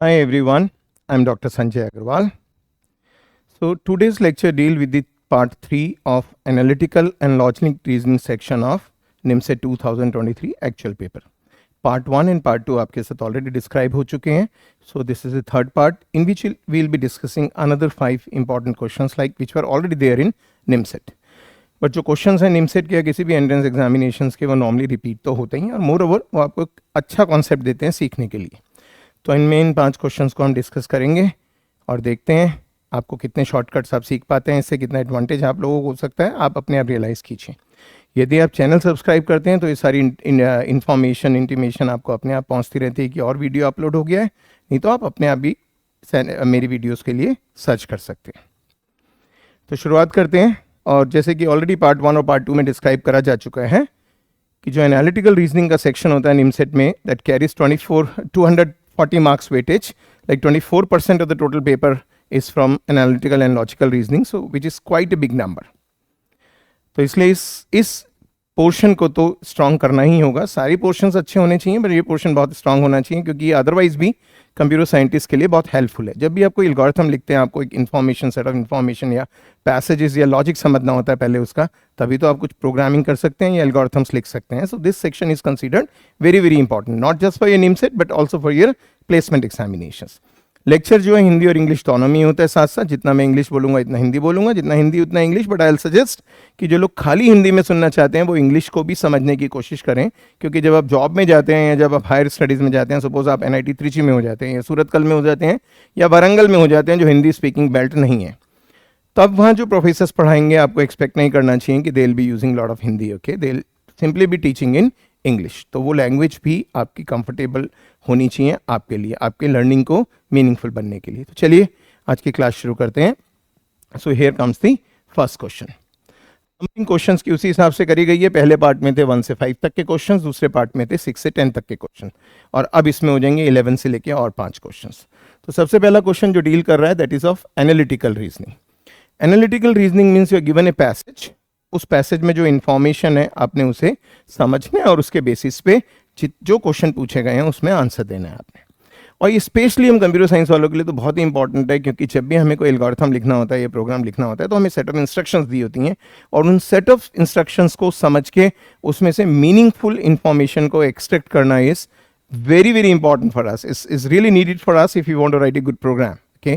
Hi everyone, I'm Dr. Sanjay Agarwal. So today's lecture deal with the part 3 of analytical and logic reasoning section of NIMSET 2023 actual paper. Part 1 and part 2 आपके साथ already describe हो चुके हैं. So this is the third part in which we'll be discussing another 5 important questions like which were already there in NIMSET. But जो questions हैं निमसेट के या किसी भी एंट्रेंस एग्जामिनेशंस के वो नॉर्मली रिपीट तो होते ही हैं और मोर ओवर वो आपको एक अच्छा कॉन्सेप्ट देते हैं सीखने के लिए. तो इनमें इन 5 क्वेश्चंस को हम डिस्कस करेंगे और देखते हैं आपको कितने शॉर्टकट्स आप सीख पाते हैं, इससे कितना एडवांटेज आप लोगों को हो सकता है, आप अपने आप रियलाइज़ कीजिए. यदि आप चैनल सब्सक्राइब करते हैं तो ये सारी इन्फॉर्मेशन इंटीमेशन आपको अपने आप पहुंचती रहती है कि और वीडियो अपलोड हो गया है, नहीं तो आप अपने आप भी मेरी वीडियोज़ के लिए सर्च कर सकते हैं. तो शुरुआत करते हैं. और जैसे कि ऑलरेडी पार्ट 1 और पार्ट 2 में डिस्क्राइब करा जा चुका है कि जो एनालिटिकल रीजनिंग का सेक्शन होता है निमसेट में that carries 240 marks weightage, like 24% of the total paper is from analytical and logical reasoning, so which is quite a big number. तो इसलिए इस पोर्शन को तो स्ट्रॉन्ग करना ही होगा. सारी पोर्शंस अच्छे होने चाहिए बट ये पोर्शन बहुत स्ट्रॉन्ग होना चाहिए क्योंकि अदरवाइज भी कंप्यूटर साइंटिस्ट के लिए बहुत हेल्पफुल है. जब भी आपको एल्गोरिथम लिखते हैं, आपको एक इन्फॉर्मेशन सेट ऑफ इन्फॉर्मेशन या पैसेजेस या लॉजिक समझना होता है पहले उसका, तभी तो आप कुछ प्रोग्रामिंग कर सकते हैं या एल्गोरिथम्स लिख सकते हैं. So this section is considered very very important, not just for your NIMCET but also for your placement examinations. Lecture जो है हिंदी और इंग्लिश दोनों में होता है साथ साथ. जितना मैं इंग्लिश बोलूँगा इतना हिंदी बोलूँगा, जितना हिंदी उतना English. But I will suggest कि जो लोग खाली हिंदी में सुनना चाहते हैं वो इंग्लिश को भी समझने की कोशिश करें, क्योंकि जब आप जॉब में जाते हैं या जब आप हायर स्टडीज़ में जाते हैं, सपोज आप NIT त्रिची में हो जाते हैं या सूरतकल में हो जाते हैं या वारंगल में हो जाते हैं जो हिंदी स्पीकिंग बेल्ट नहीं है, तब वहाँ जो प्रोफेसर्स पढ़ाएंगे आपको एक्सपेक्ट नहीं करना चाहिए कि they will be using lot of Hindi. Okay, they will simply be teaching in English. तो वो लैंग्वेज भी आपकी कंफर्टेबल होनी चाहिए आपके लिए, आपके लर्निंग को मीनिंगफुल बनने के लिए. तो चलिए आज की क्लास शुरू करते हैं. So here comes the first question. Numbering questions की उसी हिसाब से करी गई है. पहले पार्ट में थे 1 से 5 तक के क्वेश्चंस, दूसरे पार्ट में थे 6 से 10 तक के क्वेश्चन, और अब इसमें हो जाएंगे 11 से लेके और 5 क्वेश्चंस. तो सबसे पहला क्वेश्चन जो डील कर रहा है that is of analytical reasoning. Analytical reasoning means you are given a passage. उस पैसेज में जो इन्फॉर्मेशन है आपने उसे समझना है और उसके बेसिस पे जो क्वेश्चन पूछे गए हैं उसमें आंसर देना है आपने. और ये स्पेशली हम कंप्यूटर साइंस वालों के लिए तो बहुत ही इंपॉर्टेंट है, क्योंकि जब भी हमें कोई एल्गोरिथम लिखना होता है या प्रोग्राम लिखना होता है तो हमें सेट ऑफ इंस्ट्रक्शंस दी होती हैं, और उन सेट ऑफ इंस्ट्रक्शंस को समझ के उसमें से मीनिंगफुल इंफॉर्मेशन को एक्सट्रैक्ट करना is very very important for us, is really needed for us if you want to write a good program. Okay,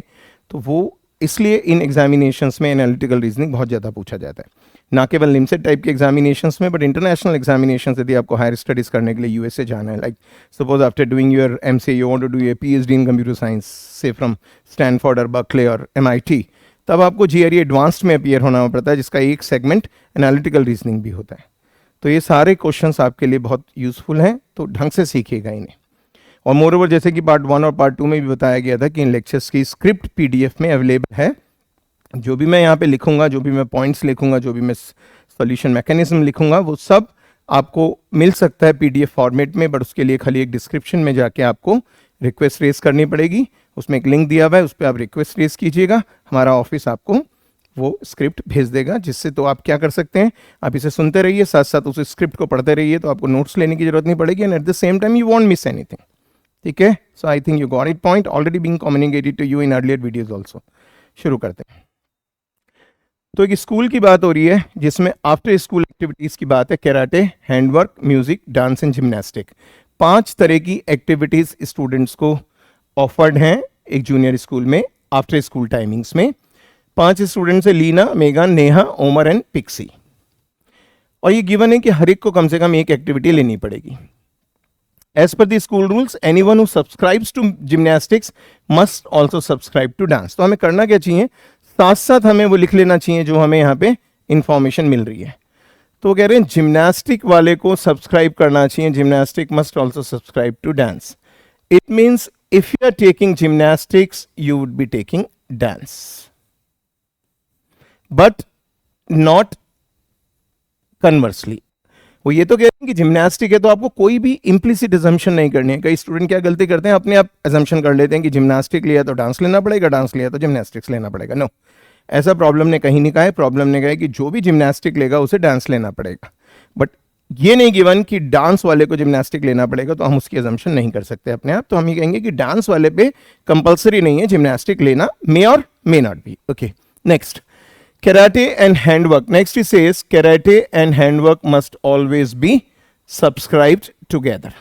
तो वो इसलिए इन एग्जामिनेशंस में एनालिटिकल रीजनिंग बहुत ज़्यादा पूछा जाता है, ना केवल निमसेट टाइप के एग्जामिनेशंस में बट इंटरनेशनल एग्जामिनेशंस. यदि आपको हायर स्टडीज़ करने के लिए USA जाना है, like suppose after doing your MCA you want to do a PhD in computer science से फ्रॉम स्टैनफोर्ड और बर्कले और MIT, तब आपको GRE एडवांस्ड में अपीयर होना पड़ता है जिसका एक सेगमेंट एनालिटिकल रीजनिंग भी होता है. तो ये सारे क्वेश्चंस आपके लिए बहुत यूजफुल हैं, तो ढंग से सीखिएगा इन्हें. और मोर ओवर जैसे कि पार्ट 1 और पार्ट 2 में भी बताया गया था कि इन लेक्चर्स की स्क्रिप्ट PDF में अवेलेबल है. जो भी मैं यहाँ पे लिखूंगा, जो भी मैं पॉइंट्स लिखूंगा, जो भी मैं सॉल्यूशन मैकेनिज्म लिखूंगा, वो सब आपको मिल सकता है PDF फॉर्मेट में. बट उसके लिए खाली एक डिस्क्रिप्शन में जाके आपको रिक्वेस्ट रेज करनी पड़ेगी. उसमें एक लिंक दिया हुआ है, उस पर आप रिक्वेस्ट रेज कीजिएगा, हमारा ऑफिस आपको वो स्क्रिप्ट भेज देगा. जिससे तो आप क्या कर सकते हैं, आप इसे सुनते रहिए, साथ साथ उस स्क्रिप्ट को पढ़ते रहिए, तो आपको नोट्स लेने की जरूरत नहीं पड़ेगी. And at the same time you won't miss anything. ठीक है, so I think you got it point, already being communicated to you in earlier videos also. शुरू करते हैं. तो एक स्कूल की बात हो रही है जिसमें आफ्टर स्कूल एक्टिविटीज़ की बात है. Karate, handwork, music, dance and gymnastic, 5 तरह की एक्टिविटीज़ स्टूडेंट्स को ऑफर्ड हैं एक जूनियर स्कूल में आफ्टर स्कूल टाइमिंग्स में. 5 स्टूडेंट्स है, लीना, मेघन, नेहा, ओमर एंड पिक्सी. और ये गिवन है कि हर एक को कम से कम एक एक्टिविटी लेनी पड़ेगी. As per the school rules, anyone who subscribes to gymnastics must also subscribe to dance. तो हमें करना क्या चाहिए, साथ साथ हमें वो लिख लेना चाहिए जो हमें यहाँ पे इंफॉर्मेशन मिल रही है. तो वो कह रहे हैं जिम्नास्टिक वाले को सब्सक्राइब करना चाहिए. Gymnastic must also subscribe to dance. It means if you are taking gymnastics you would be taking dance, but not conversely. वो ये तो कह रहे हैं कि जिम्नास्टिक है तो आपको कोई भी इम्प्लिसिट अजम्पशन नहीं करनी है. कई स्टूडेंट क्या गलती करते हैं, अपने आप अजम्पशन कर लेते हैं कि जिम्नास्टिक लिया तो डांस लेना पड़ेगा, डांस लिया तो जिम्नास्टिक्स लेना पड़ेगा. नो, ऐसा प्रॉब्लम ने कहीं नहीं कहा है. प्रॉब्लम ने कहा है कि जो भी जिम्नास्टिक लेगा उसे डांस लेना पड़ेगा. बट ये नहीं गिवन कि डांस वाले को जिम्नास्टिक लेना पड़ेगा, तो हम उसकी अजम्पशन नहीं कर सकते अपने आप। तो हम ये कहेंगे कि डांस वाले पे कंपलसरी नहीं है जिम्नास्टिक लेना, मे और may not be. Okay, next karate and handwork. Next it says karate and handwork must always be subscribed together.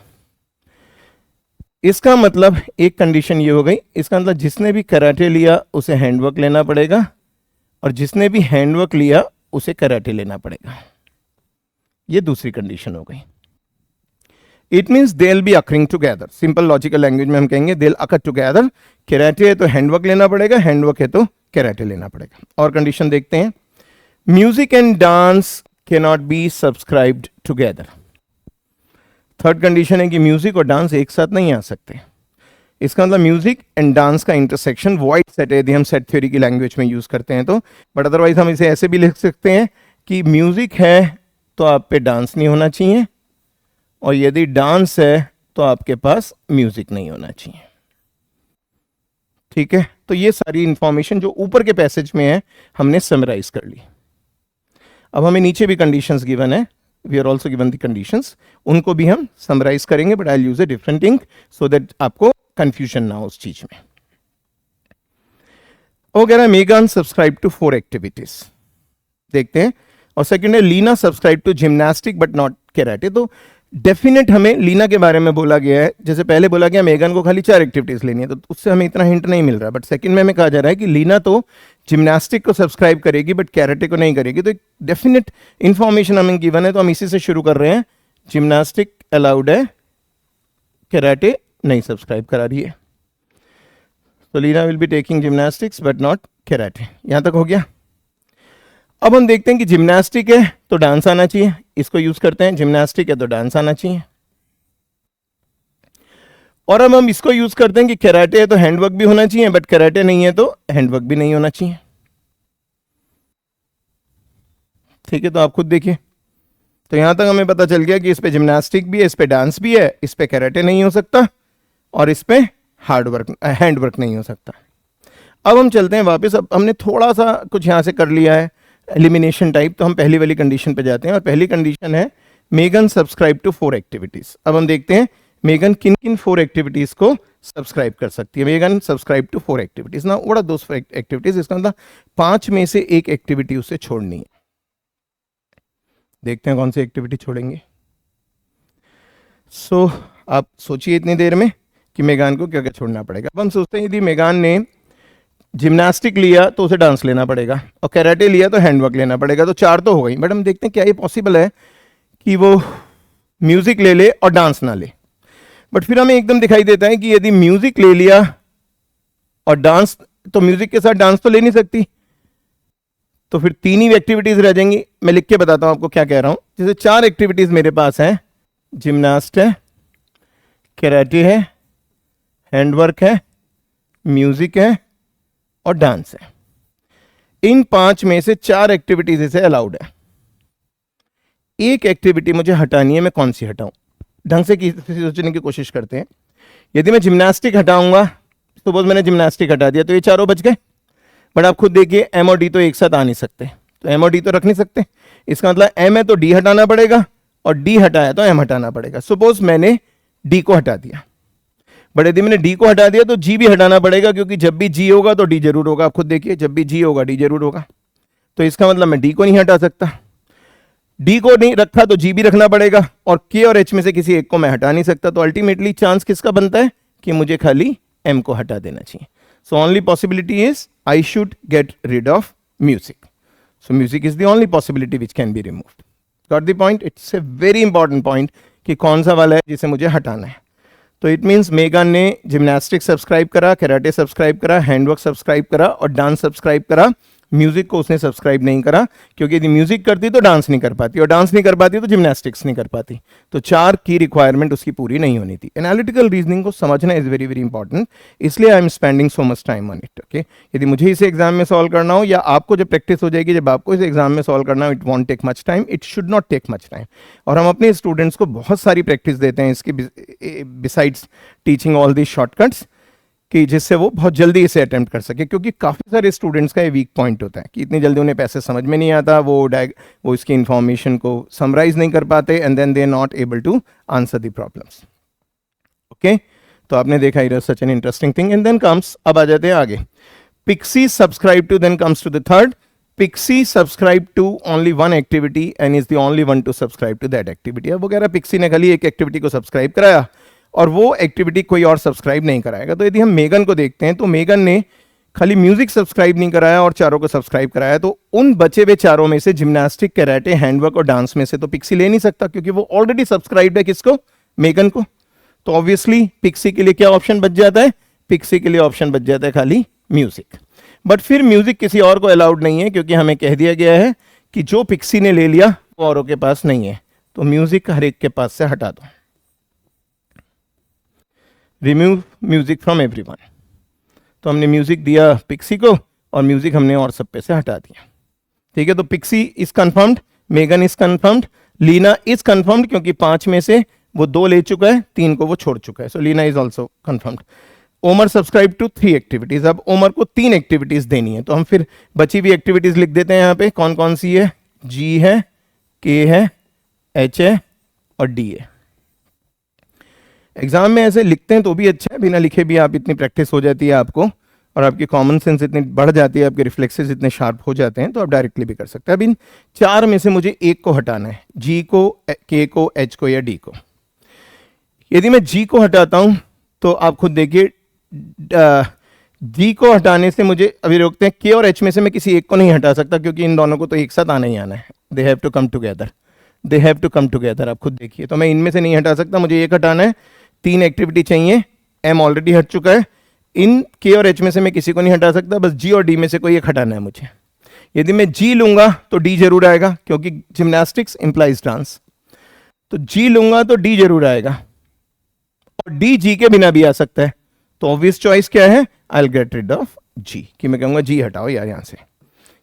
इसका मतलब एक कंडीशन ये हो गई, इसका मतलब जिसने भी कराटे लिया उसे हैंडवर्क लेना पड़ेगा, और जिसने भी हैंडवर्क लिया उसे कराटे लेना पड़ेगा। ये दूसरी कंडीशन हो गई। It means they will be occurring together. Simple logical language में हम कहेंगे they will occur together. Karate है तो हैंडवर्क लेना पड़ेगा, हैंडवर्क है तो कराटे लेना पड़ेगा। और कंडीशन देखते हैं, music and dance can not be subscribed together. Third condition है कि म्यूजिक और डांस एक साथ नहीं आ सकते। इसका मतलब म्यूजिक एंड डांस का इंटरसेक्शन वॉइड सेट है, यदि हम सेट थ्योरी की लैंग्वेज में यूज करते हैं तो। बट अदरवाइज हम इसे ऐसे भी लिख सकते हैं कि म्यूजिक है तो आप पे डांस नहीं होना चाहिए, और यदि डांस है तो आपके पास म्यूजिक नहीं होना चाहिए। ठीक है, तो ये सारी इंफॉर्मेशन जो ऊपर के पैसेज में है हमने समराइज कर ली। अब हमें नीचे भी कंडीशंस गिवन है, we are also given the conditions, उनको भी हम समराइज करेंगे, but I will use a different ink so that आपको कंफ्यूजन ना हो उस चीज में। वो कह रहा है मेगान सब्सक्राइब टू 4 एक्टिविटीज, देखते हैं। और सेकंड है Leena subscribe to gymnastic but not karate. तो डेफिनेट हमें लीना के बारे में बोला गया है, जैसे पहले बोला गया मेगन को खाली 4 एक्टिविटीज लेनी है, तो उससे हमें इतना हिंट नहीं मिल रहा। बट सेकंड में हमें कहा जा रहा है कि लीना तो जिम्नास्टिक को सब्सक्राइब करेगी बट कराटे को नहीं करेगी। तो एक डेफिनेट इंफॉर्मेशन हमें गिवन है, तो हम इसी से शुरू कर रहे हैं। जिम्नास्टिक अलाउड है, कराटे नहीं सब्सक्राइब करा रही है। तो Leena will be taking gymnastics but not karate. यहां तक हो गया। अब हम देखते हैं कि जिम्नास्टिक है तो डांस आना चाहिए, इसको यूज करते हैं। जिम्नास्टिक है तो डांस आना चाहिए। और अब हम इसको यूज करते हैं कि कराटे है तो हैंडवर्क भी होना चाहिए, बट कराटे नहीं है तो हैंडवर्क भी नहीं होना चाहिए। ठीक है, तो आप खुद देखिए। तो यहां तक हमें पता चल गया कि इस पे जिम्नास्टिक भी है, इस पे डांस भी है, इस पे कराटे नहीं हो सकता, और इस पे हैंडवर्क नहीं हो सकता। अब हम चलते हैं वापस। अब हमने थोड़ा सा कुछ यहां से कर लिया है एलिमिनेशन टाइप, तो हम पहली वाली कंडीशन पे जाते हैं। और पहली कंडीशन है मेगन सब्सक्राइब टू 4 एक्टिविटीज। अब हम देखते हैं मेगन किन किन 4 एक्टिविटीज को सब्सक्राइब कर सकती है। मेगन सब्सक्राइब टू 4 एक्टिविटीज ना, व्हाट आर दोस 4 एक्टिविटीज? इसका मतलब 5 में से एक एक्टिविटी उसे छोड़नी है। देखते हैं कौन सी एक्टिविटी छोड़ेंगे। सो आप सोचिए इतनी देर में कि मेगान को क्या क्या छोड़ना पड़ेगा। अब हम सोचते हैं यदि मेगान ने जिम्नास्टिक लिया तो उसे डांस लेना पड़ेगा, और कराटे लिया तो हैंडवर्क लेना पड़ेगा। तो 4 तो हो गई। बट हम देखते हैं क्या ये पॉसिबल है कि वो म्यूजिक ले ले और डांस ना ले। बट फिर हमें एकदम दिखाई देता है कि यदि म्यूजिक ले लिया और डांस, तो म्यूजिक के साथ डांस तो ले नहीं सकती, तो फिर 3 ही एक्टिविटीज रह जाएंगी। मैं लिख के बताता हूं आपको क्या कह रहा हूं। जैसे 4 एक्टिविटीज मेरे पास हैं, जिम्नास्ट है, कराटे है, हैंडवर्क है, म्यूजिक है और डांस है। इन 5 में से 4 एक्टिविटीज इसे अलाउड है। एक एक्टिविटी मुझे हटानी है, मैं कौन सी हटाऊं? ढंग से सोचने की कोशिश करते हैं। यदि मैं जिम्नास्टिक हटाऊंगा, सपोज मैंने जिम्नास्टिक हटा दिया, तो ये 4 बच गए। बट आप खुद देखिए एम और डी तो एक साथ आ नहीं सकते, तो एम और डी तो रख नहीं सकते। इसका मतलब एम है तो डी हटाना पड़ेगा, और डी हटाया तो एम हटाना पड़ेगा। सपोज मैंने डी को हटा दिया, बट यदि मैंने डी को हटा दिया तो जी भी हटाना पड़ेगा, क्योंकि जब भी जी होगा तो डी जरूर होगा। आप खुद देखिए, जब भी जी होगा डी जरूर होगा। तो इसका मतलब मैं डी को नहीं हटा सकता। डी को नहीं रखा तो जी भी रखना पड़ेगा, और के और एच में से किसी एक को मैं हटा नहीं सकता। तो अल्टीमेटली चांस किसका बनता है कि मुझे खाली एम को हटा देना चाहिए। So only possibility is I should get rid of music. So music is the only possibility which can be removed. Got the point? It's a very important point कि कौन सा वाला है जिसे मुझे हटाना है। तो इट मीन्स मेगन ने जिम्नास्टिक सब्सक्राइब करा, कराटे सब्सक्राइब करा, हैंडवर्क सब्सक्राइब करा और डांस सब्सक्राइब करा। म्यूजिक को उसने सब्सक्राइब नहीं करा, क्योंकि यदि म्यूजिक करती तो डांस नहीं कर पाती, और डांस नहीं कर पाती तो जिम्नास्टिक्स नहीं कर पाती। तो 4 की रिक्वायरमेंट उसकी पूरी नहीं होनी थी। एनालिटिकल रीजनिंग को समझना इज वेरी वेरी इंपॉर्टेंट, इसलिए I am spending so much time on it. Okay, यदि मुझे इसे एग्जाम में सॉल्व करना हो, या आपको जब प्रैक्टिस हो जाएगी, जब आपको इसे एग्जाम में सॉल्व करना हो, it won't take much time, it should not take much time. और हम अपने स्टूडेंट्स को बहुत सारी प्रैक्टिस देते हैं इसकी, besides teaching all these shortcuts. कि जिससे वो बहुत जल्दी इसे अटेम्प्ट कर सके, क्योंकि काफ़ी सारे स्टूडेंट्स का ये वीक पॉइंट होता है कि इतनी जल्दी उन्हें पैसे समझ में नहीं आता, वो इसकी इंफॉर्मेशन को समराइज नहीं कर पाते, and then they are not able to answer the problems. Okay, तो आपने देखा it is such an interesting thing. And then comes, अब आ जाते हैं आगे, Pixie subscribe to, then comes to the third. Pixie subscribe to only one activity and is the only one to subscribe to that activity. अब वगैरह Pixie ने खाली एक एक्टिविटी को सब्सक्राइब कराया और वो एक्टिविटी कोई और सब्सक्राइब नहीं कराएगा। तो यदि हम मेगन को देखते हैं तो मेगन ने खाली म्यूजिक सब्सक्राइब नहीं कराया और चारों को सब्सक्राइब कराया, तो उन बचे हुए चारों में से जिम्नास्टिक, कैराटे, हैंडवर्क और डांस में से तो पिक्सी ले नहीं सकता, क्योंकि वो ऑलरेडी सब्सक्राइब है किसको, मेगन को। तो ऑब्वियसली पिक्सी के लिए क्या ऑप्शन बच जाता है, पिक्सी के लिए ऑप्शन बच जाता है खाली म्यूजिक। बट फिर म्यूजिक किसी और को अलाउड नहीं है, क्योंकि हमें कह दिया गया है कि जो पिक्सी ने ले लिया वो औरों के पास नहीं है, तो म्यूजिक हर एक के पास से हटा दो, रिमूव म्यूजिक फ्रॉम एवरीवन। तो हमने म्यूजिक दिया पिक्सी को और म्यूजिक हमने और सब पे से हटा दिया। ठीक है, तो Pixie is confirmed, Megan is confirmed, Leena is confirmed, क्योंकि 5 में से वो 2 ले चुका है, 3 को वो छोड़ चुका है, so Leena is also confirmed. Omar subscribe to 3 activities. अब ओमर को 3 एक्टिविटीज देनी है, तो हम फिर बची हुई एक्टिविटीज लिख देते हैं यहाँ पे, कौन कौन सी है, जी है, के है, एच है और डी है। एग्जाम में ऐसे लिखते हैं तो भी अच्छा है, बिना लिखे भी आप इतनी प्रैक्टिस हो जाती है आपको, और आपकी कॉमन सेंस इतनी बढ़ जाती है, आपके रिफ्लेक्सेस इतने शार्प हो जाते हैं, तो आप डायरेक्टली भी कर सकते हैं। अब इन 4 में से मुझे एक को हटाना है, जी को, के को, एच को या डी को। यदि मैं जी को हटाता हूं तो आप खुद देखिए, जी को हटाने से मुझे, अभी रोकते हैं, के और एच में से मैं किसी एक को नहीं हटा सकता, क्योंकि इन दोनों को तो एक साथ आना ही आना है, they have to come together, they have to come together. आप खुद देखिए, तो मैं इनमें से नहीं हटा सकता, मुझे एक हटाना है, 3 एक्टिविटी चाहिए, एम ऑलरेडी हट चुका है, इन के और एच में से मैं किसी को नहीं हटा सकता, बस जी और डी में से कोई एक हटाना है मुझे। यदि मैं जी लूंगा तो डी जरूर आएगा, क्योंकि जिम्नास्टिक्स इंप्लाइज डांस, तो जी लूंगा तो डी जरूर आएगा, और डी जी के बिना भी आ सकता है। तो ऑब्वियस चॉइस क्या है, I will get rid of G, कि मैं कहूंगा जी हटाओ यार यहां से,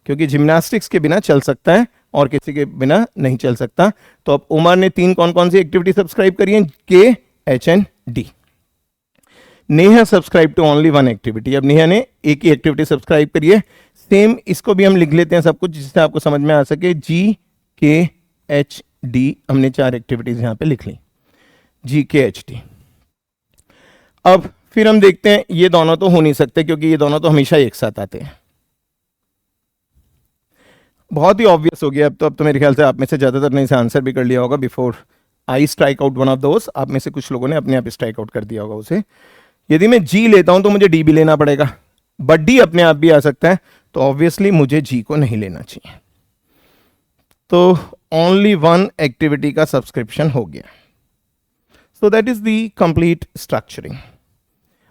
क्योंकि जिम्नास्टिक्स के बिना चल सकता है और किसी के बिना नहीं चल सकता। तो अब उमर ने 3 कौन कौन सी एक्टिविटी सब्सक्राइब करी है, K, H and D. Neha subscribe to only 1 activity. अब नेहा ने एक ही एक्टिविटी सब्सक्राइब करी है, सेम इसको भी हम लिख लेते हैं सब कुछ, जिससे आपको समझ में आ सके, जी, के, एच, डी, हमने 4 एक्टिविटीज यहां पे लिख ली, जी, के, एच, डी। अब फिर हम देखते हैं, ये दोनों तो हो नहीं सकते, क्योंकि ये दोनों तो हमेशा एक साथ आते हैं। बहुत ही ऑब्वियस हो गया अब तो मेरे ख्याल से आप में से ज्यादातर ने इसे आंसर भी कर लिया होगा before I strike out one of those. आप में से कुछ लोगों ने अपने आप स्ट्राइक आउट कर दिया होगा उसे। यदि मैं जी लेता हूं तो मुझे डी भी लेना पड़ेगा, बट डी अपने आप भी आ सकता है, तो ऑब्वियसली मुझे जी को नहीं लेना चाहिए। तो ओनली 1 एक्टिविटी का सब्सक्रिप्शन हो गया। So that is the complete structuring.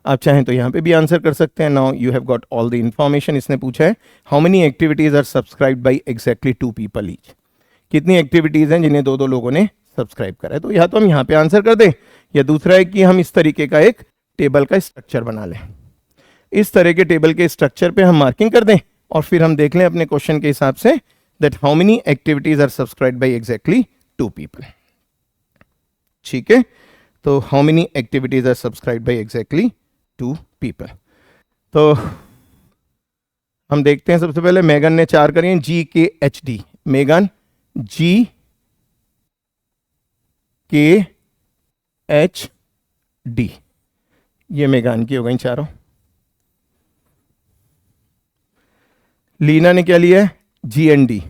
आप चाहें तो यहां पे भी आंसर कर सकते हैं। Now you have got all the information. इसने पूछा है how many activities are subscribed by exactly 2 people each. कितनी एक्टिविटीज हैं जिन्हें 2-2 लोगों ने सब्सक्राइब करा है। तो या तो हम यहाँ पे आंसर कर दें, या दूसरा है कि हम इस तरीके का एक टेबल का स्ट्रक्चर बना लें। इस तरह के टेबल के स्ट्रक्चर पे हम मार्किंग कर दें और फिर हम देख लें अपने क्वेश्चन के हिसाब से that how many activities are subscribed by exactly 2 people. ठीक है, तो how many activities are subscribed by exactly 2 people. तो हम देखते हैं, सबसे पहले मेगन ने 4 करी हैं, जी, के, एच, डी। मेगन, जी, के, एच, डी, ये मेगान की हो गई चारों। लीना ने क्या लिया है, G and D.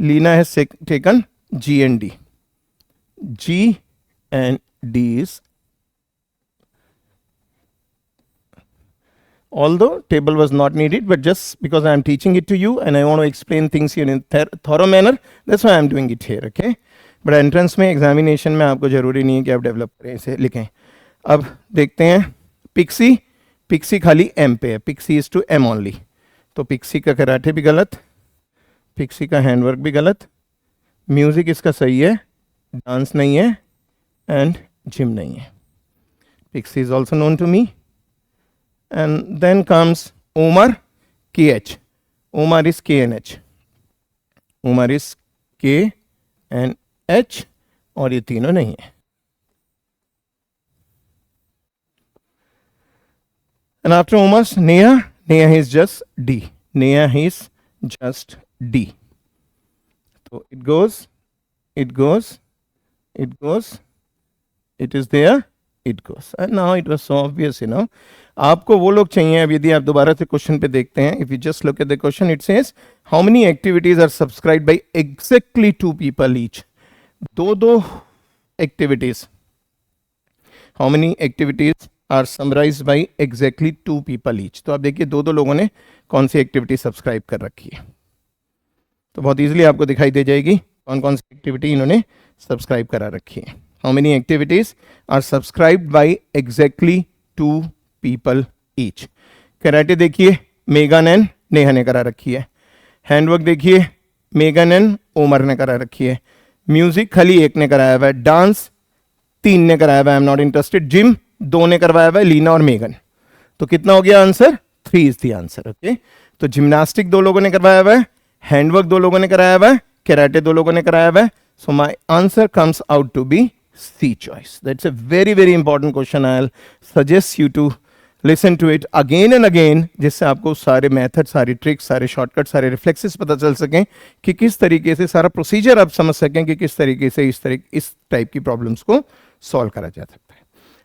Leena has taken G and D. G and D is, although table was not needed, but just because I am teaching it to you and I want to explain things in a thorough manner, that's why I am doing it here, okay? But entrance में, examination में आपको जरूरी नहीं है कि आप develop करें, इसे लिखें। अब देखते हैं पिक्सी। पिक्सी खाली एम पे है, Pixie is to M only. तो पिक्सी का कराटे भी गलत, पिक्सी का हैंडवर्क भी गलत, म्यूजिक इसका सही है, डांस नहीं है, एंड जिम नहीं है। Pixie is also known to me. And then comes Omar, KH. Omar is K and H. Omar is K and H, और ये तीनों नहीं है। And after Umas, Neha is just D. Neha is just D. So it goes, it goes, it goes, it is there, it goes. And now it was so obvious, you know. आपको वो लोग चाहिए. अब यदि आप दोबारा से question पे देखते हैं, if you just look at the question, it says how many activities are subscribed by exactly 2 people each. दो activities. How many activities are summarized by exactly 2 people each. तो आप देखिए दो लोगों ने कौन सी एक्टिविटी सब्सक्राइब कर रखी है. तो बहुत इजीली आपको दिखाई दे जाएगी कौन कौन सी एक्टिविटी इन्होंने सब्सक्राइब करा रखी है. How many activities are subscribed by exactly 2 people each. Karate देखिए मेगन एंड नेहा ने करा रखी है. हैंडवर्क देखिए मेगन एंड ओमर ने करा रखी है. म्यूजिक खाली एक ने कराया हुआ है. डांस 3 ने कराया हुआ है, I am not interested. Gym 2 ने करवाया हुआ है, लीना और मेगन. तो कितना हो गया answer? 3 is the answer. Okay, तो जिम्नास्टिक 2 लोगों ने करवाया हुआ है, हैंडवर्क 2 लोगों ने कराया हुआ है, कराटे 2 लोगों ने कराया हुआ है. So my answer comes out to be C choice. That's a very very important question. I'll suggest you to listen to it again and again, जिससे आपको सारे मेथड, सारी ट्रिक्स, सारे शॉर्टकट, सारे रिफ्लेक्सेस पता चल सकें कि किस तरीके से सारा प्रोसीजर आप समझ सकें कि किस तरीके से इस टाइप की प्रॉब्लम्स को सॉल्व करा जा सकता है.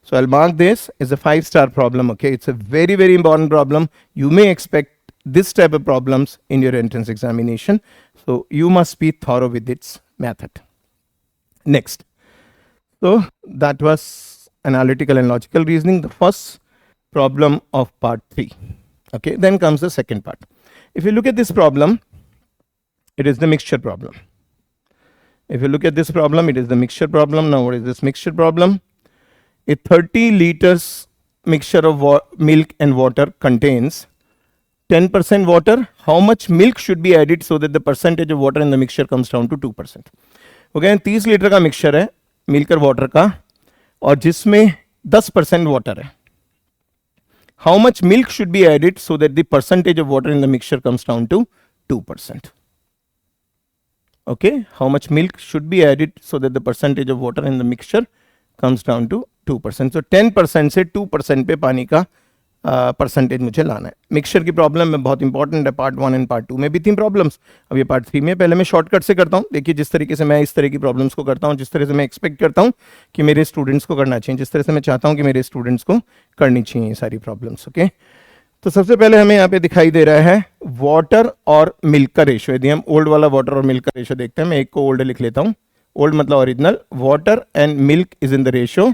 So I'll mark this as a 5-star problem. Okay, it's a very very important problem. You may expect this type of problems in your entrance examination, so you must be thorough with its method. Next. So that was analytical and logical reasoning, the first problem of part 3. Okay, then comes the second part. If you look at this problem, it is the mixture problem. If you look at this problem, it is the mixture problem. Now what is this mixture problem? A 30 liters mixture of milk and water contains 10% water. How much milk should be added so that the percentage of water in the mixture comes down to 2%? Okay, 30 litre का mixture है milk और water का, और जिसमें 10% water है. How much milk should be added so that the percentage of water in the mixture comes down to 2%. Okay, how much milk should be added so that the percentage of water in the mixture comes down to 2%. So 10% से 2% पे पानी का percentage मुझे लाना है. Mixture की problem में बहुत इंपॉर्टेंट है. पार्ट 1 एंड पार्ट 2 में भी थी प्रॉब्लम्स, अब ये पार्ट 3 में. पहले मैं शॉर्टकट से करता हूँ. देखिए जिस तरीके से मैं इस तरह की प्रॉब्लम्स को करता हूँ, जिस तरह से मैं एक्सपेक्ट करता हूँ कि मेरे स्टूडेंट्स को करना चाहिए, जिस तरह से मैं चाहता हूँ कि मेरे स्टूडेंट्स को करनी चाहिए ये सारी प्रॉब्लम्स. ओके, तो सबसे पहले हमें यहाँ पे दिखाई दे रहा है वाटर और मिल्क का रेशो. यदि हम ओल्ड वाला वाटर और मिल्क का रेशो देखते हैं, मैं एक को ओल्ड लिख लेता हूँ. ओल्ड मतलब original. Water and milk is in the ratio.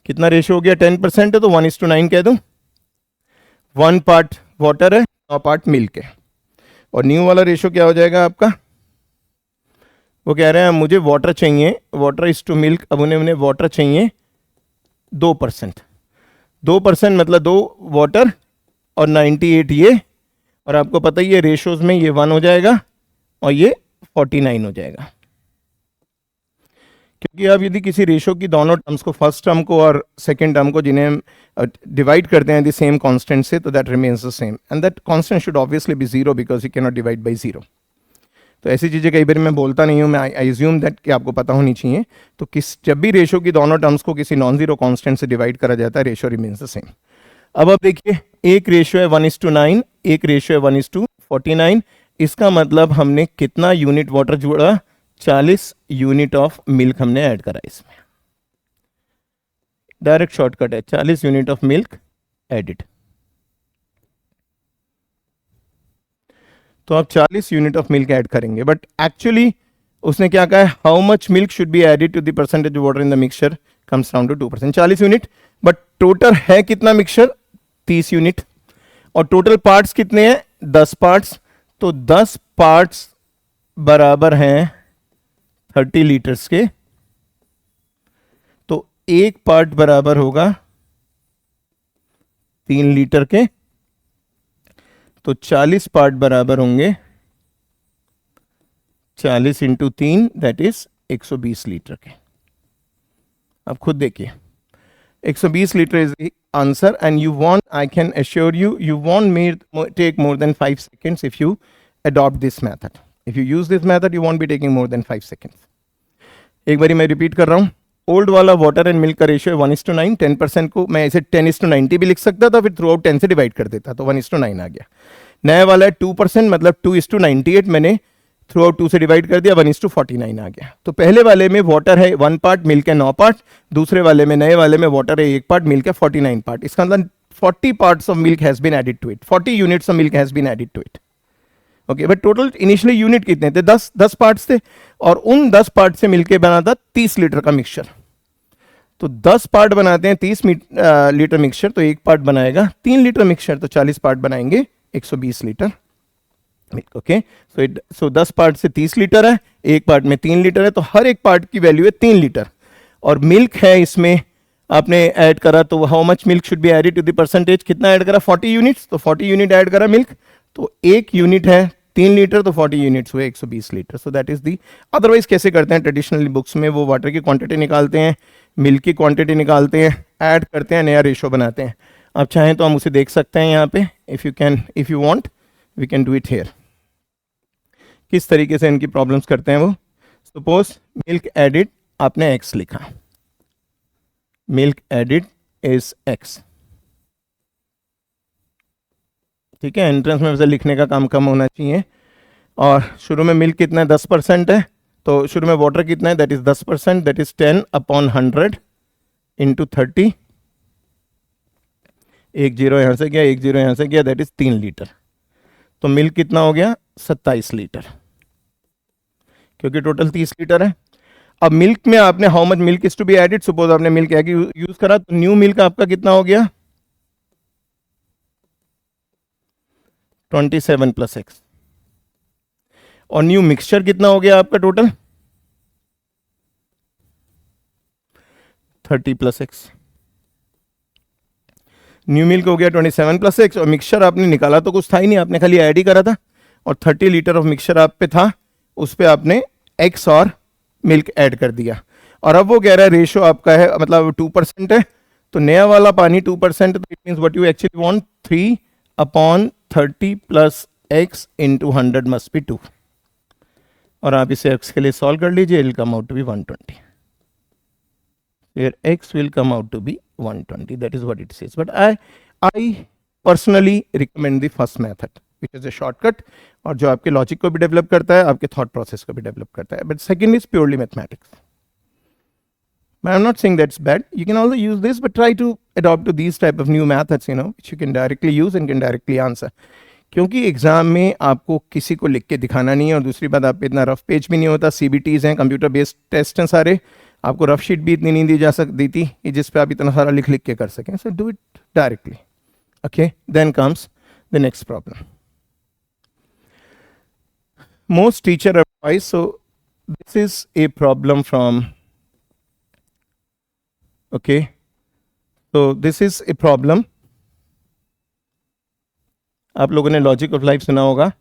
कितना रेशो हो गया? 10% है तो 1:9 कह दूं. 1 पार्ट वाटर है, 9 पार्ट मिल्क है. और न्यू वाला रेशो क्या हो जाएगा आपका? वो कह रहे हैं मुझे वाटर चाहिए, वाटर इज टू मिल्क. अब उन्हें वाटर चाहिए 2%. 2% मतलब 2 वाटर और 98 ये. और आपको पता ही है रेशोज में ये 1 हो जाएगा और ये 49 हो जाएगा. क्योंकि आप यदि किसी रेशो की दोनों टर्म्स को, फर्स्ट टर्म को और सेकंड टर्म को, जिन्हें हम डिवाइड करते हैं द सेम कांस्टेंट से, तो that remains the same and that constant should obviously be 0 because you can not divide by 0. तो ऐसी चीज़ें कई बार मैं बोलता नहीं हूँ, मैं आई एज्यूम दैट कि आपको पता होनी चाहिए. तो जब भी रेशो की दोनों टर्म्स को किसी नॉन जीरो कांस्टेंट से डिवाइड करा जाता है, रेशो रिमेन्स द सेम. अब आप देखिए एक रेशो है 1:9, एक रेशो है 1:49. इसका मतलब हमने कितना यूनिट वाटर जोड़ा? 40 यूनिट ऑफ मिल्क हमने ऐड करा इसमें. डायरेक्ट शॉर्टकट है, 40 यूनिट ऑफ मिल्क एडिड. तो आप 40 यूनिट ऑफ मिल्क ऐड करेंगे, बट एक्चुअली उसने क्या कहा है? How much milk should be added to the percentage of water in the mixture comes down to 2%. 40 unit, but total है कितना मिक्सचर? 30 यूनिट. और टोटल पार्ट्स कितने हैं? 10 पार्ट्स. तो 10 पार्ट्स बराबर हैं 30 लीटर्स के. तो एक पार्ट बराबर होगा 3 लीटर के. तो 40 पार्ट बराबर होंगे 40 इंटू 3, दैट इज 120 लीटर के. अब खुद देखिए 120 litre is the answer. And you want, I can assure you, you want take more than 5 seconds if you adopt this method. If you use this method, you won't be taking more than 5 seconds. एक बारी मैं repeat कर रहा हूं. Old वाला water and milk का ratio है 1:9, 10% को मैं इसे 10:90 भी लिख सकता था, फिर थ्रू आउट 10 से डिवाइड कर देता, तो 1:9 आ गया। नया वाला है 2%, मतलब 2:98, मैंने थ्रू आउट 2 से डिवाइड कर दिया, 1:49 आ गया। तो पहले वाले में वाटर है 1 पार्ट, मिल्क है 9 पार्ट, दूसरे वाले में, नए वाले में वाटर है 1 पार्ट, मिल्क है 49 पार्ट। इसका मतलब 40 parts of milk has been added to it, 40 units of milk has been added to it. Okay, but total initially unit कितने थे? 10 पार्ट्स थे, और उन 10 पार्ट से मिलके बना था 30 लीटर का मिक्सचर। तो 10 पार्ट बनाते हैं 30 लीटर मिक्सचर, तो एक पार्ट बनाएगा 3 लीटर मिक्सचर, तो 40 पार्ट बनाएंगे 120 लीटर मिल्क। ओके, सो 10 पार्ट से 30 लीटर है, एक पार्ट में 3 लीटर है, तो हर एक पार्ट की वैल्यू है 3 लीटर। और मिल्क है इसमें आपने ऐड करा, तो how much milk should be added to the percentage, कितना ऐड करा? 40 यूनिट्स, तो 40 यूनिट ऐड करा मिल्क, तो एक यूनिट है 3 लीटर, तो 40 यूनिट्स हुए 120 litre. So that is the. Otherwise कैसे करते हैं ट्रेडिशनली बुक्स में, वो वाटर की क्वांटिटी निकालते हैं, मिल्क की क्वांटिटी निकालते हैं, ऐड करते हैं, नया रेशो बनाते हैं। आप चाहें तो हम उसे देख सकते हैं यहाँ पे, if you want we can do it here. किस तरीके से इनकी प्रॉब्लम्स करते हैं वो। सपोज मिल्क एडिड, आपने x लिखा, मिल्क एडिड इज x, ठीक है। एंट्रेंस में वैसे लिखने का काम कम होना चाहिए। और शुरू में मिल्क कितना है? 10% है, तो शुरू में वाटर कितना है? That is 10%, that is 10/100 into 30, एक जीरो यहां से गया, एक जीरो यहां से गया, दैट इज 3 लीटर। तो मिल्क कितना हो गया? 27 लीटर, क्योंकि टोटल 30 लीटर है। अब मिल्क में आपने how much milk is to be added, suppose आपने मिल्क एग यूज करा, तो न्यू मिल्क आपका कितना हो गया? 27 + x। और न्यू मिक्सचर कितना हो गया आपका टोटल? 30 + x। न्यू मिल्क हो गया 27 + x, और मिक्सचर आपने निकाला तो कुछ था ही नहीं, आपने खाली ऐड ही करा था, और 30 लीटर ऑफ मिक्सचर आप पे था, उस पे आपने x और मिल्क ऐड कर दिया। और अब वो कह रहा है रेशियो आपका है, मतलब 2% है, तो नया वाला पानी 2%, तो it means what you actually want, 3/30 + x × 100 must be 2। और आप इसे x के लिए सॉल्व कर लीजिए, it will come out to be 120। Here x will come out to be 120. That is what it says. But I personally recommend the first method, which is a shortcut, और जो आपके logic को भी develop करता है, आपके thought process को भी डेवलप करता है. But second is purely mathematics. But I'm not saying that's bad. You can also use this, but try to adopt to these type of new methods, which you can directly use and can directly answer. क्योंकि exam में आपको किसी को लिख के दिखाना नहीं है, और दूसरी बात आप पे इतना रफ पेज भी नहीं होता, CBTs हैं, कंप्यूटर बेस्ड टेस्ट हैं सारे, आपको रफ शीट भी इतनी नहीं दी जा सकती थी कि जिस पे आप इतना सारा लिख लिख के कर सकें. So do it directly. Okay, then comes the next problem. Most teacher advice. So this is a problem from, okay, so this is a problem. आप लोगों ने लॉजिक ऑफ लाइफ सुना होगा,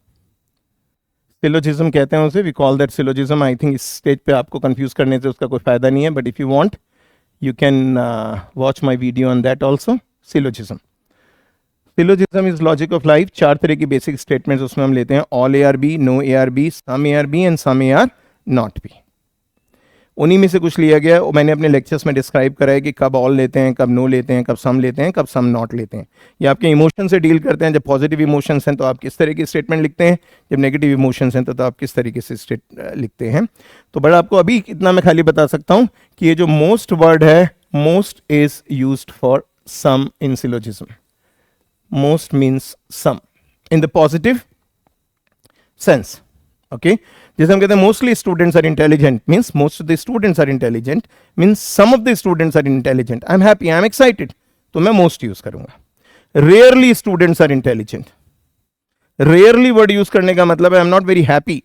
सिलोजिज्म कहते हैं उसे, we call that syllogism. I think इस stage पे आपको कंफ्यूज करने से उसका कोई फायदा नहीं है, but if you want you can watch my video on that also. Syllogism is logic of life. 4 तरह की बेसिक स्टेटमेंट्स उसमें हम लेते हैं. All ARB, no ARB, some ARB and some AR not B. उन्हीं में से कुछ लिया गया है. मैंने अपने लेक्चर्स में डिस्क्राइब करा है कि कब ऑल लेते हैं, कब नो लेते हैं, कब सम लेते हैं, कब सम नॉट लेते हैं. ये आपके इमोशन से डील करते हैं. जब पॉजिटिव इमोशंस हैं तो आप किस तरह की स्टेटमेंट लिखते हैं, जब नेगेटिव इमोशंस हैं तो आप किस तरीके से लिखते हैं. तो बट आपको अभी इतना मैं खाली बता सकता हूँ कि ये जो मोस्ट वर्ड है, most is used for some in syllogism. Most means some in the positive sense. Okay, जैसे हम कहते हैं mostly students are intelligent, means most of the students are intelligent, means some of the students are intelligent. I am happy, I am excited, तो मैं most use करूंगा. Rarely students are intelligent. Rarely word use करने का मतलब है I am not very happy,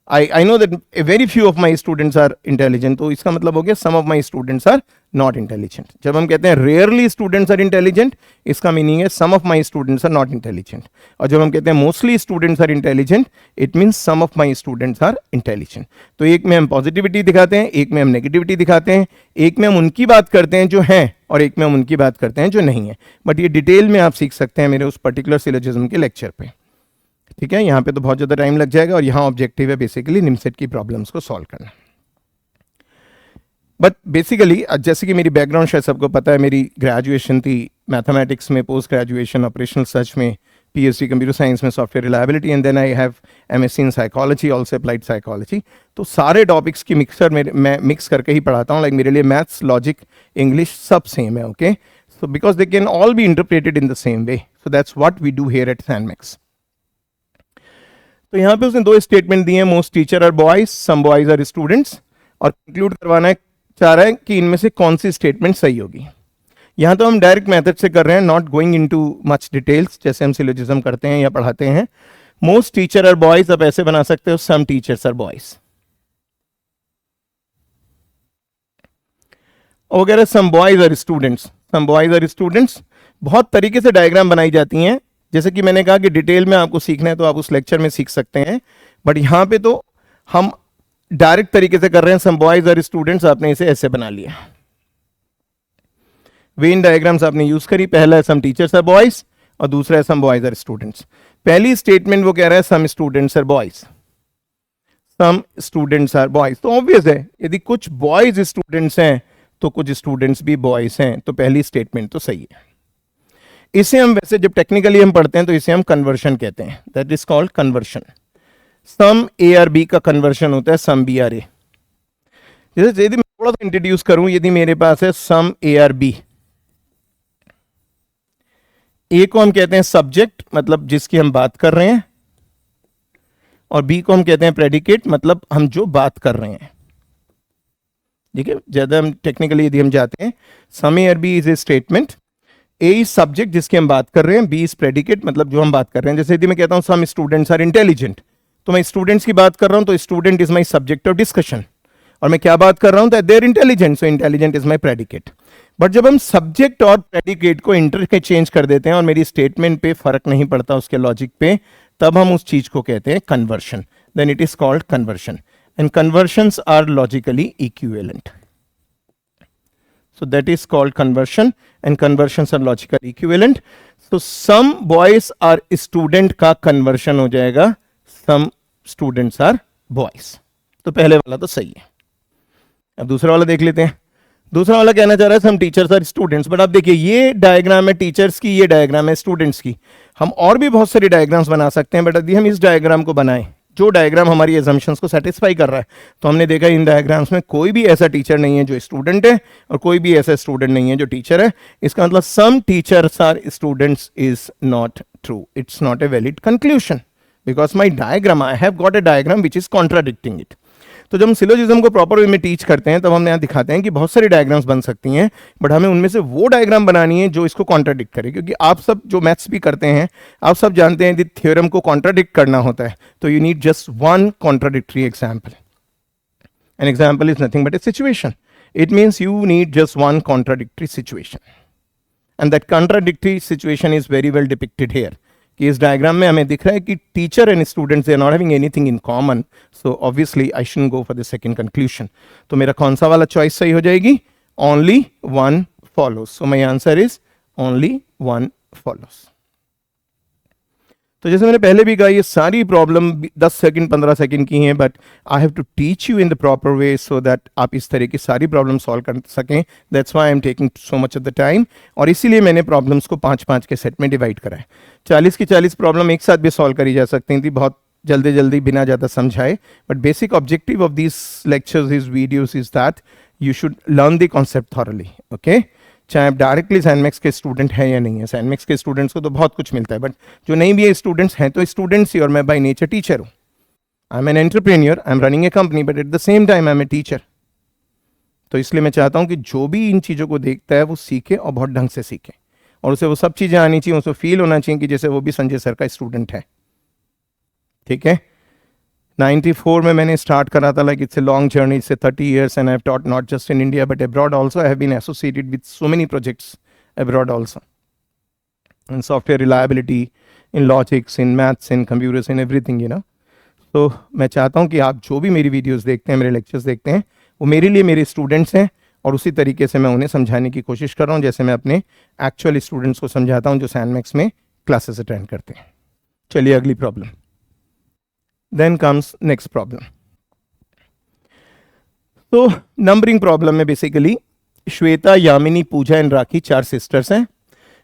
I know that a very few of my students are intelligent. तो इसका मतलब हो गया some of my students are not intelligent. जब हम कहते हैं rarely students are intelligent, इसका मीनिंग है some of my students are not intelligent. और जब हम कहते हैं mostly students are intelligent, it means some of my students are intelligent. तो एक में हम पॉजिटिविटी दिखाते हैं, एक में हम नेगेटिविटी दिखाते हैं, एक में हम उनकी बात करते हैं जो हैं, और एक में हम उनकी बात करते हैं जो नहीं है. बट ये डिटेल में आप सीख सकते हैं मेरे उस पर्टिकुलर सिलोजिज्म के लेक्चर पे. ठीक है, यहाँ पे तो बहुत ज़्यादा टाइम लग जाएगा, और यहाँ ऑब्जेक्टिव है बेसिकली निमसेट की प्रॉब्लम्स को सॉल्व करना. बट बेसिकली जैसे कि मेरी बैकग्राउंड शायद सबको पता है, मेरी ग्रेजुएशन थी मैथमेटिक्स में, पोस्ट ग्रेजुएशन ऑपरेशनल सर्च में, पीएचडी कंप्यूटर साइंस में, software reliability, and then I have MSc in psychology, also applied psychology. तो सारे टॉपिक्स की मिक्सर मैं मिक्स करके ही पढ़ाता हूँ। लाइक मेरे लिए मैथ्स, लॉजिक, इंग्लिश सब सेम है, okay. So because they can all be interpreted in the same way, so that's what we do here at Sanmax. तो यहाँ पे उसने दो स्टेटमेंट दिए हैं, most teacher are boys, some boys are students, और कंक्लूड करवाना चाह रहा है कि इनमें से कौन सी स्टेटमेंट सही होगी। यहाँ तो हम डायरेक्ट मेथड से कर रहे हैं, not going into much details जैसे हम सिलोजिज्म करते हैं या पढ़ाते हैं। मोस्ट टीचर आर बॉयज, आप ऐसे बना सकते हो सम टीचर्स आर बॉयज वगैरह। Some boys are students, some boys are students. बहुत तरीके से डायग्राम बनाई जाती हैं, जैसे कि मैंने कहा कि डिटेल में आपको सीखना है तो आप उस लेक्चर में सीख सकते हैं, बट यहां पे तो हम डायरेक्ट तरीके से कर रहे हैं। सम बॉयज आर स्टूडेंट्स, आपने इसे ऐसे बना लिया। वेन डायग्राम्स आपने यूज करी, पहला है सम टीचर्स आर बॉयज और दूसरा है सम बॉयज आर स्टूडेंट्स। पहली स्टेटमेंट वो कह रहा है some students are boys, some students are boys. तो ऑब्वियस है, यदि कुछ बॉयज स्टूडेंट्स हैं तो कुछ स्टूडेंट्स भी बॉयज हैं, तो पहली स्टेटमेंट तो सही है। इसे हम वैसे जब टेक्निकली हम पढ़ते हैं तो इसे हम कन्वर्शन कहते हैं, that is called conversion. Some A are B का कन्वर्शन होता है सम बी आर ए। जैसे यदि मैं थोड़ा सा इंट्रोड्यूस करूं, यदि मेरे पास है सम ए आर बी, ए को हम कहते हैं सब्जेक्ट, मतलब जिसकी हम बात कर रहे हैं, और बी को हम कहते हैं प्रेडिकेट, मतलब हम जो बात कर रहे हैं। ठीक है, ज्यादा हम टेक्निकली यदि हम जाते हैं, some A are B is a statement, A is subject जिसकी हम बात कर रहे हैं, बी इज प्रेडिकेट मतलब जो हम बात कर रहे हैं। जैसे यदि मैं कहता हूं सम स्टूडेंट्स आर इंटेलिजेंट, तो मैं स्टूडेंट्स की बात कर रहा हूं, तो student is my subject of discussion, और मैं क्या बात कर रहा हूं, they're intelligent, so intelligent is my predicate. But जब हम सब्जेक्ट और प्रेडिकेट को इंटरचेंज कर देते हैं और मेरी स्टेटमेंट पे फर्क नहीं पड़ता उसके लॉजिक पे, तब हम उस चीज को कहते हैं conversion, then it is called conversion, and conversions are logically equivalent. So that is called conversion, and conversions are logically equivalent. So some boys are student का conversion हो जाएगा some students are boys। तो पहले वाला तो सही है। अब दूसरा वाला देख लेते हैं। दूसरा वाला कहना चाह रहा है some teachers are students, but आप देखिए ये डायग्राम है टीचर्स की, ये डायग्राम है स्टूडेंट्स की। हम और भी बहुत सारी डायग्राम्स बना सकते हैं, बट यदि हम इस डायग्राम को बनाएं जो डायग्राम हमारी एजम्पशंस को सेटिस्फाई कर रहा है, तो हमने देखा इन डायग्राम्स में कोई भी ऐसा टीचर नहीं है जो स्टूडेंट है और कोई भी ऐसा स्टूडेंट नहीं है जो टीचर है। इसका मतलब some teachers are students is not true, it's not a valid conclusion, because my diagram, I have got a diagram which is contradicting it. तो जब हम सिलोजिज्म को प्रॉपर वे में टीच करते हैं, तब हम यहाँ दिखाते हैं कि बहुत सारी डायग्राम्स बन सकती हैं, बट हमें उनमें से वो डायग्राम बनानी है जो इसको कॉन्ट्राडिक्ट करे। क्योंकि आप सब जो मैथ्स भी करते हैं, आप सब जानते हैं यदि थ्योरम को कॉन्ट्राडिक्ट करना होता है तो you need just one contradictory example. An example is nothing but a situation. It means you need just one contradictory situation, and that contradictory situation is very well depicted here. कि इस diagram में हमें दिख रहा है कि teacher and students they are not having anything in common, so obviously I shouldn't go for the second conclusion. तो मेरा कौन सा वाला चॉइस सही हो जाएगी? Only one follows. So my answer is only one follows. तो जैसे मैंने पहले भी कहा, ये सारी प्रॉब्लम 10 सेकंड 15 सेकंड की हैं, but I have to teach you in the proper way so that आप इस तरह की सारी प्रॉब्लम सॉल्व कर सकें। That's why I am taking so much of the time, और इसीलिए मैंने प्रॉब्लम्स को 5-5 के सेट में डिवाइड करा है। 40 की 40 प्रॉब्लम एक साथ भी सॉल्व करी जा सकती थी, बहुत जल्दी जल्दी बिना ज़्यादा समझाए, but basic objective of this lectures, this videos is that you should learn the concept thoroughly, okay. चाहे आप डायरेक्टली सैनमेक्स के स्टूडेंट हैं या नहीं है। सैनमेक्स के स्टूडेंट्स को तो बहुत कुछ मिलता है, बट जो नहीं भी है स्टूडेंट्स हैं तो स्टूडेंट्स ही, और मैं बाय नेचर टीचर हूँ। I am an entrepreneur, I am running a company, but at the same time I am a teacher. तो इसलिए मैं चाहता हूँ कि जो भी इन चीज़ों को देखता है वो सीखे और बहुत ढंग से सीखे, और उसे वो सब चीज़ें आनी चाहिए, उसे फील होना चाहिए कि जैसे वो भी संजय सर का स्टूडेंट है। ठीक है, 94 में मैंने स्टार्ट करा था, like it's a long journey, it's a 30 years, and I've taught not just in India but abroad also. I have been associated with so many projects abroad also, in software reliability, in logics, in maths, in computers, in everything, you know. तो मैं चाहता हूँ कि आप जो भी मेरी videos देखते हैं, मेरे लेक्चर्स देखते हैं, वो मेरे लिए मेरे स्टूडेंट्स हैं, और उसी तरीके से मैं उन्हें समझाने की कोशिश कर रहा हूँ जैसे मैं अपने एक्चुअल स्टूडेंट्स को समझाता हूँ जो सैनमेक्स में क्लासेस अटेंड करते हैं। चलिए अगली problem. Then comes next problem. तो नंबरिंग प्रॉब्लम में basically Shweta, Yamini, Pooja and Rakhi 4 sisters हैं.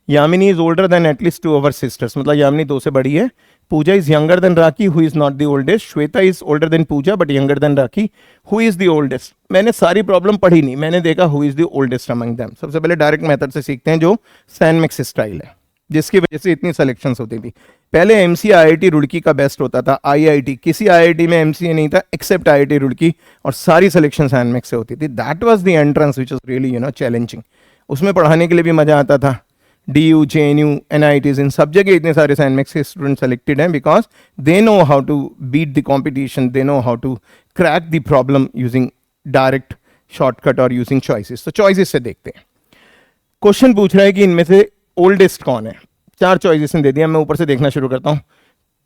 Yamini is older than at least 2 our sisters, मतलब यामिनी 2 से बड़ी है. Pooja is younger than Rakhi who is not the oldest. Shweta is older than Pooja but younger than Rakhi who is the oldest. मैंने सारी problem पढ़ी नहीं, मैंने देखा who is the oldest among them. सबसे पहले डायरेक्ट मेथड से सीखते हैं जो सैनमिक्स स्टाइल है, जिसकी वजह से इतनी सिलेक्शंस होती थी. पहले एमसीए आईआईटी रुड़की का बेस्ट होता था. आईआईटी, किसी आईआईटी में एमसीए नहीं था एक्सेप्ट आईआईटी रुड़की, और सारी सिलेक्शन सैनमिक्स से होती थी. That was the entrance which was really challenging. उसमें पढ़ाने के लिए भी मजा आता था. DU, JNU, NITs, इन सब जगह इतने सारे सैनमिक्स के स्टूडेंट सेलेक्टेड हैं because they know how to beat the competition, they know how to crack the problem using direct shortcut और यूजिंग चॉइसेस. तो चॉइसेस से देखते हैं. क्वेश्चन पूछ रहा है कि इनमें से ओल्डेस्ट कौन है. 4 चॉइसेस दे दिया. मैं ऊपर से देखना शुरू करता हूं.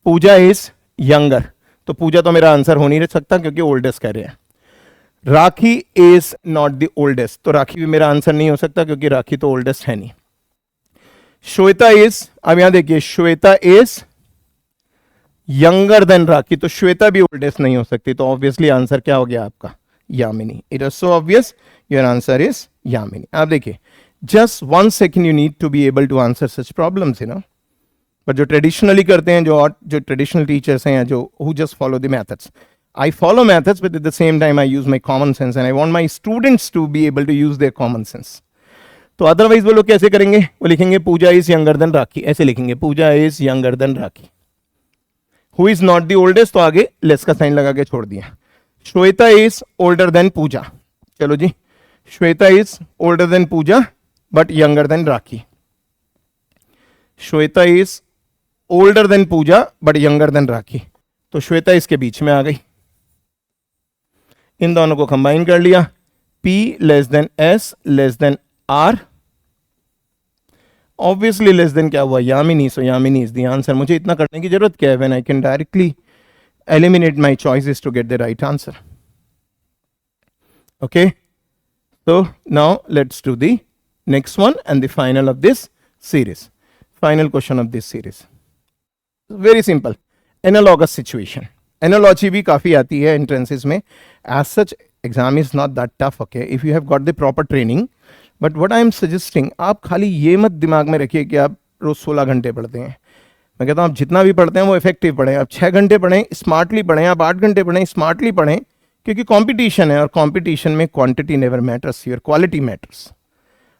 पूजा इज यंगर, तो पूजा तो मेरा आंसर हो नहीं सकता क्योंकि ओल्डेस्ट कह रहे हैं. राखी इज नॉट द ओल्डेस्ट, तो राखी भी मेरा आंसर नहीं हो सकता क्योंकि राखी तो ओल्डेस्ट है नहीं. श्वेता इज, अब यहां देखिए, Shweta is younger than Rakhi, तो श्वेता भी ओल्डेस्ट नहीं हो सकती. तो ऑब्वियसली आंसर क्या हो गया आपका, Yamini. It is so obvious, your answer is Yamini. आप देखिए, just 1 second you need to be able to answer such problems, but जो ट्रेडिशनली करते हैं, जो ट्रेडिशनल टीचर्स हैं, या जो who just follow the methods. I follow methods, but at the same time I use my common sense and I want my students to be able to use their common sense. तो otherwise वो लोग कैसे करेंगे, वो लिखेंगे Pooja is younger than Rakhi, ऐसे लिखेंगे Pooja is younger than Rakhi. Who is not the oldest, तो आगे लेस का साइन लगा के छोड़ दिया. Shweta is older than Pooja, चलो जी, Shweta is older than Pooja but younger than Rakhi. Shweta is older than Pooja but younger than Rakhi, तो श्वेता इसके बीच में आ गई. इन दोनों को कंबाइन कर लिया. P less than S less than R, obviously less than क्या हुआ, Yamini. So Yamini is the answer. मुझे इतना करने की जरूरत क्या है when I can directly eliminate my choices to get the right answer. Okay, so now let's do the next one and the final of this series. Final question of this series. Very simple. Analogous situation. Analogy भी काफी आती है entrances में. As such, exam is not that tough, okay, if you have got the proper training. But what I am suggesting, आप खाली ये मत दिमाग में रखिए कि आप रोज 16 घंटे पढ़ते हैं. मैं कहता हूँ आप जितना भी पढ़ते हैं वो इफेक्टिव पढ़ें. आप 6 घंटे पढ़ें, स्मार्टली पढ़ें. आप 8 घंटे पढ़ें, स्मार्टली पढ़ें, क्योंकि कंपटीशन है और कंपटीशन में quantity never matters, your quality matters.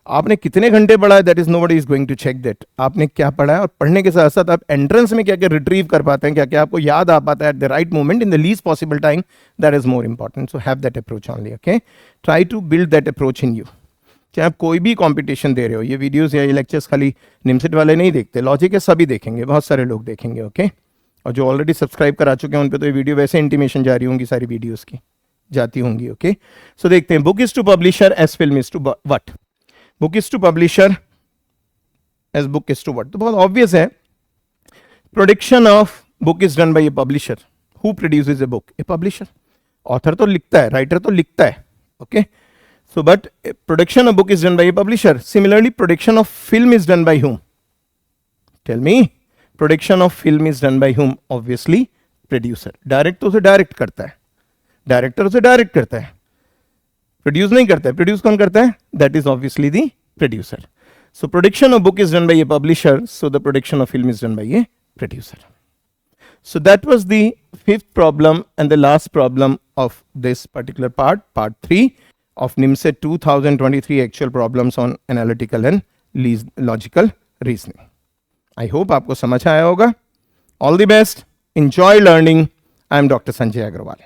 आपने कितने घंटे पढ़ा है, that is nobody is going to check that. आपने क्या पढ़ा है, और पढ़ने के साथ साथ आप एंट्रेंस में क्या क्या रिट्रीव कर पाते हैं, क्या क्या आपको याद आ पाता है at the right moment in the least possible time, that is more important. So have that approach only. Okay, try to build that approach in you. चाहे आप कोई भी कंपटीशन दे रहे हो, ये वीडियोस या ये लेक्चर्स खाली निमसेट वाले नहीं देखते, लॉजिक के सभी देखेंगे, बहुत सारे लोग देखेंगे. ओके, और जो ऑलरेडी सब्सक्राइब करा चुके हैं उन पे तो ये वीडियो वैसे इंटीमेशन जारी होंगी, सारी वीडियोस की जाती होंगी. ओके, सो देखते हैं. Book is to publisher as film is to what. Book is to publisher as book is to what, तो बहुत ऑब्वियस है. Production of book is done by a publisher. Who produces a book, a publisher. Author तो लिखता है, writer तो लिखता है. Okay, so but production of book is done by a publisher. Similarly, production of film is done by whom? Tell me. Production of film is done by whom? Obviously producer. Direct तो उसे direct करता है, director उसे direct करता है, produce नहीं करता है. प्रोड्यूस कौन करता है? That is obviously the producer. So production of book is done by a publisher, so the production of film is done by a producer. So that was the 5th problem and the last problem of this particular part 3 of NIMSET 2023 actual problems on analytical and logical reasoning. I hope आपको समझ आया होगा. All the best. Enjoy learning. I am Dr. Sanjay Agarwal.